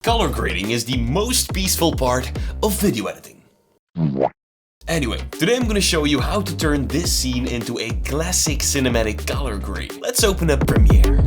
Color grading is the most peaceful part of video editing. Anyway, today I'm gonna show you how to turn this scene into a classic cinematic color grade. Let's open up Premiere.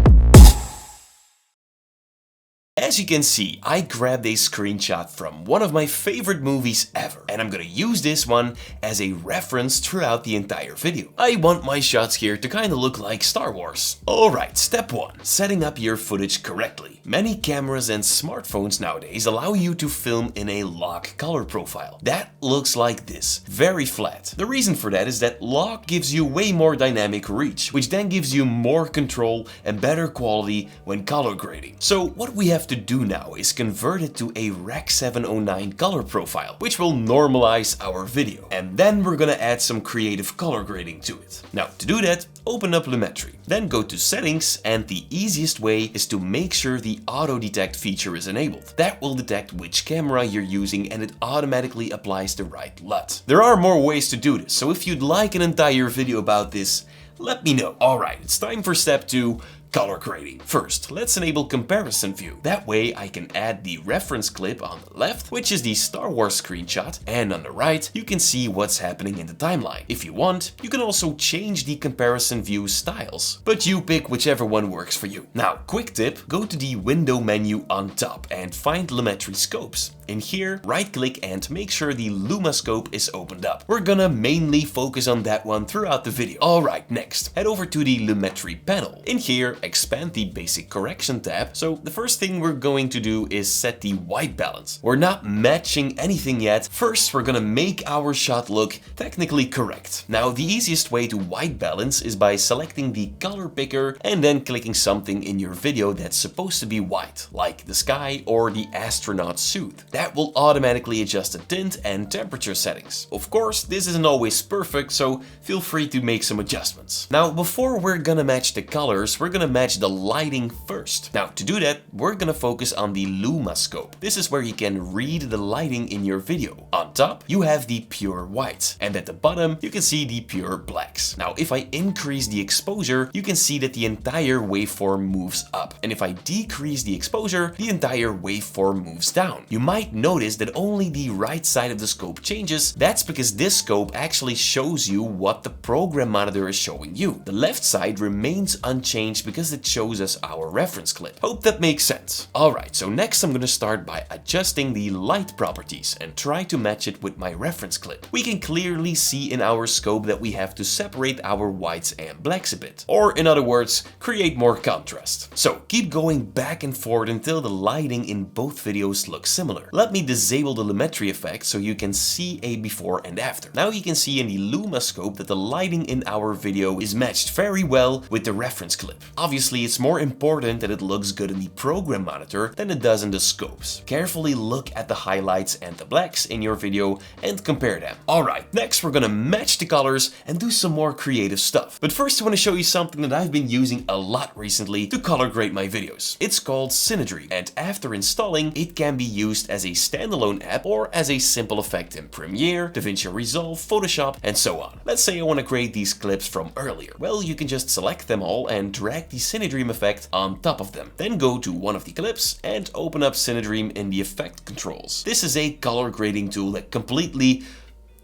As you can see, I grabbed a screenshot from one of my favorite movies ever, and I'm gonna use this one as a reference throughout the entire video. I want my shots here to kinda look like Star Wars. Alright, step 1. Setting up your footage correctly. Many cameras and smartphones nowadays allow you to film in a log color profile. That looks like this, very flat. The reason for that is that log gives you way more dynamic reach, which then gives you more control and better quality when color grading. So what we have to do now is convert it to a Rec. 709 color profile, which will normalize our video. And then we're gonna add some creative color grading to it. Now to do that, open up Lumetri. Then go to settings, and the easiest way is to make sure the auto detect feature is enabled. That will detect which camera you're using and it automatically applies the right LUT. There are more ways to do this, so if you'd like an entire video about this, let me know. Alright, it's time for step 2. Color grading. First, let's enable comparison view. That way I can add the reference clip on the left, which is the Star Wars screenshot, and on the right you can see what's happening in the timeline. If you want, you can also change the comparison view styles, but you pick whichever one works for you. Now, quick tip, go to the window menu on top and find Lumetri scopes. In here, right click and make sure the Luma scope is opened up. We're gonna mainly focus on that one throughout the video. Alright, next, head over to the Lumetri panel. In here, expand the basic correction tab. So the first thing we're going to do is set the white balance. We're not matching anything yet. First, we're gonna make our shot look technically correct. Now, the easiest way to white balance is by selecting the color picker and then clicking something in your video that's supposed to be white, like the sky or the astronaut suit. That will automatically adjust the tint and temperature settings. Of course, this isn't always perfect, so feel free to make some adjustments. Now, before we're gonna match the colors, we're gonna match the lighting first. Now, to do that, we're gonna focus on the Luma scope. This is where you can read the lighting in your video. On top, you have the pure whites, and at the bottom, you can see the pure blacks. Now, if I increase the exposure, you can see that the entire waveform moves up. And if I decrease the exposure, the entire waveform moves down. You might notice that only the right side of the scope changes. That's because this scope actually shows you what the program monitor is showing you. The left side remains unchanged because it shows us our reference clip. Hope that makes sense. Alright, so next I'm going to start by adjusting the light properties and try to match it with my reference clip. We can clearly see in our scope that we have to separate our whites and blacks a bit. Or in other words, create more contrast. So keep going back and forth until the lighting in both videos looks similar. Let me disable the Lumetri effect so you can see a before and after. Now you can see in the Luma scope that the lighting in our video is matched very well with the reference clip. Obviously, it's more important that it looks good in the program monitor than it does in the scopes. Carefully look at the highlights and the blacks in your video and compare them. Alright, next we're gonna match the colors and do some more creative stuff. But first I want to show you something that I've been using a lot recently to color grade my videos. It's called CineDream, and after installing, it can be used as a standalone app or as a simple effect in Premiere, DaVinci Resolve, Photoshop, and so on. Let's say I want to create these clips from earlier. Well, you can just select them all and drag the CineDream effect on top of them. Then go to one of the clips and open up CineDream in the effect controls. This is a color grading tool that completely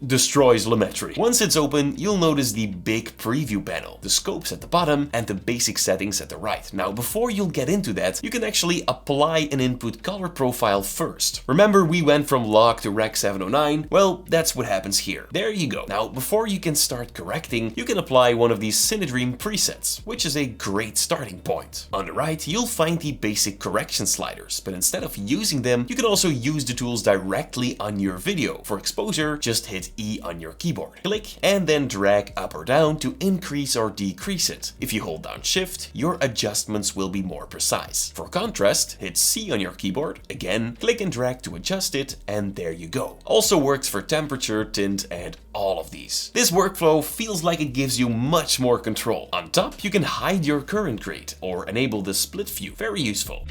destroys Lumetri. Once it's open, you'll notice the big preview panel, the scopes at the bottom, and the basic settings at the right. Now, before you'll get into that, you can actually apply an input color profile first. Remember, we went from log to Rec. 709? Well, that's what happens here. There you go. Now, before you can start correcting, you can apply one of these CineDream presets, which is a great starting point. On the right, you'll find the basic correction sliders, but instead of using them, you can also use the tools directly on your video. For exposure, just hit E on your keyboard. Click and then drag up or down to increase or decrease it. If you hold down Shift, your adjustments will be more precise. For contrast, hit C on your keyboard. Again, click and drag to adjust it, and there you go. Also works for temperature, tint, and all of these. This workflow feels like it gives you much more control. On top, you can hide your current grade or enable the split view. Very useful.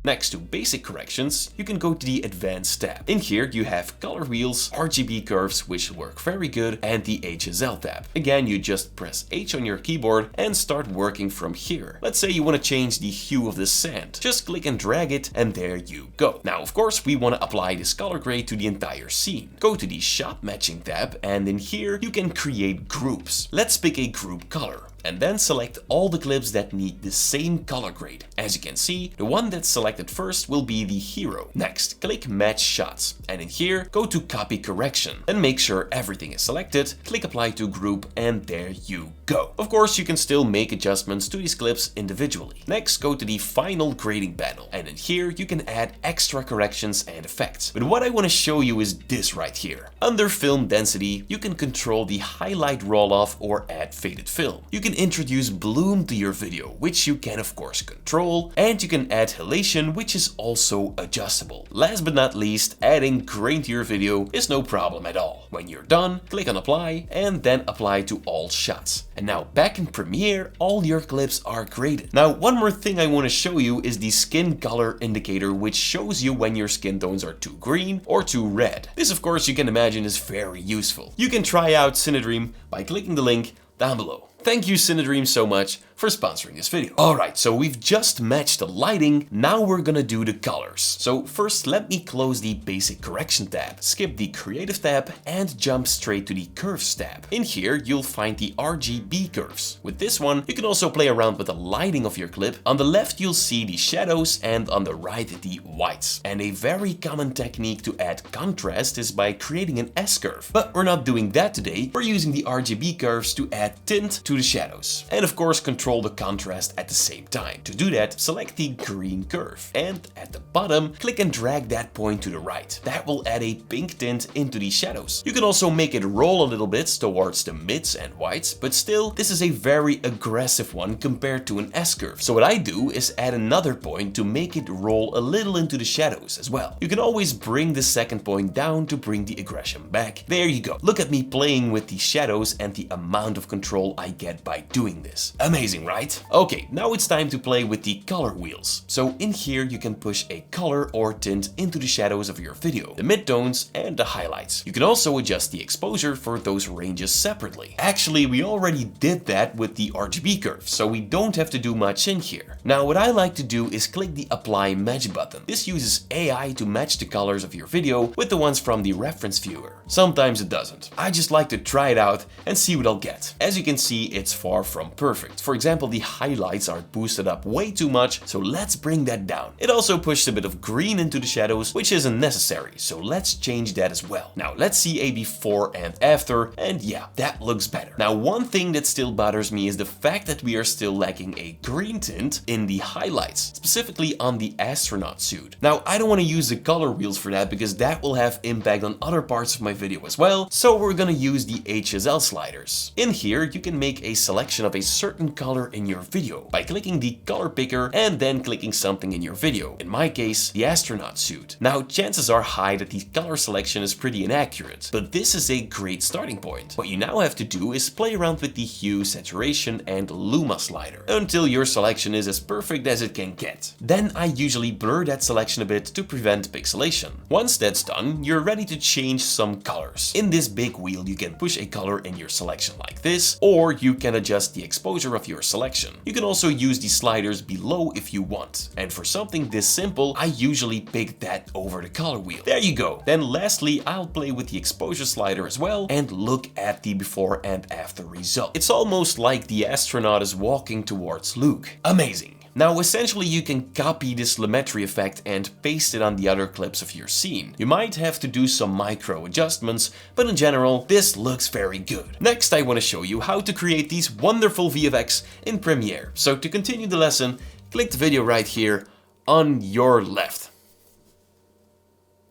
Next to basic corrections, you can go to the advanced tab. In here you have color wheels, RGB curves, which work very good, and the HSL tab. Again, you just press H on your keyboard and start working from here. Let's say you want to change the hue of the sand. Just click and drag it, and there you go. Now, of course, we want to apply this color grade to the entire scene. Go to the shot matching tab, and in here you can create groups. Let's pick a group color, and then select all the clips that need the same color grade. As you can see, the one that's selected first will be the hero. Next, click Match Shots, and in here, go to Copy Correction, and make sure everything is selected, click Apply to Group, and there you go. Of course, you can still make adjustments to these clips individually. Next, go to the Final Grading panel, and in here, you can add extra corrections and effects. But what I want to show you is this right here. Under Film Density, you can control the highlight roll-off or add faded film. You can introduce bloom to your video, which you can of course control, and you can add halation, which is also adjustable. Last but not least, adding grain to your video is no problem at all. When you're done, click on Apply, and then apply to all shots. And now back in Premiere, all your clips are graded. Now, one more thing I want to show you is the skin color indicator, which shows you when your skin tones are too green or too red. This of course you can imagine is very useful. You can try out CineDream by clicking the link down below. Thank you CineDream so much for sponsoring this video. Alright, so we've just matched the lighting, now we're gonna do the colors. So first let me close the basic correction tab, skip the creative tab, and jump straight to the curves tab. In here you'll find the RGB curves. With this one you can also play around with the lighting of your clip. On the left you'll see the shadows, and on the right the whites. And a very common technique to add contrast is by creating an S-curve. But we're not doing that today, we're using the RGB curves to add tint to the shadows. And of course control the contrast at the same time. To do that, select the green curve, and at the bottom, click and drag that point to the right. That will add a pink tint into the shadows. You can also make it roll a little bit towards the mids and whites, but still, this is a very aggressive one compared to an S-curve. So what I do is add another point to make it roll a little into the shadows as well. You can always bring the second point down to bring the aggression back. There you go. Look at me playing with the shadows and the amount of control I get by doing this. Amazing, right? Okay, now it's time to play with the color wheels. So in here you can push a color or tint into the shadows of your video, the midtones and the highlights. You can also adjust the exposure for those ranges separately. Actually, we already did that with the RGB curve, so we don't have to do much in here. Now what I like to do is click the Apply Match button. This uses AI to match the colors of your video with the ones from the reference viewer. Sometimes it doesn't. I just like to try it out and see what I'll get. As you can see, it's far from perfect. For example, the highlights are boosted up way too much, so let's bring that down. It also pushed a bit of green into the shadows, which isn't necessary, so let's change that as well. Now let's see a before and after, and yeah, that looks better. Now one thing that still bothers me is the fact that we are still lacking a green tint in the highlights, specifically on the astronaut suit. Now I don't want to use the color wheels for that because that will have impact on other parts of my video as well, so we're gonna use the HSL sliders. In here you can make a selection of a certain color in your video by clicking the color picker and then clicking something in your video. In my case, the astronaut suit. Now chances are high that the color selection is pretty inaccurate, but this is a great starting point. What you now have to do is play around with the hue, saturation and luma slider until your selection is as perfect as it can get. Then I usually blur that selection a bit to prevent pixelation. Once that's done, you're ready to change some colors. In this big wheel you can push a color in your selection like this, or you can adjust the exposure of your selection. You can also use the sliders below if you want. And for something this simple, I usually pick that over the color wheel. There you go. Then lastly, I'll play with the exposure slider as well and look at the before and after result. It's almost like the astronaut is walking towards Luke. Amazing. Now essentially you can copy this telemetry effect and paste it on the other clips of your scene. You might have to do some micro adjustments, but in general this looks very good. Next I want to show you how to create these wonderful VFX in Premiere. So to continue the lesson, click the video right here on your left.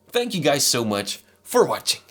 Thank you guys so much for watching.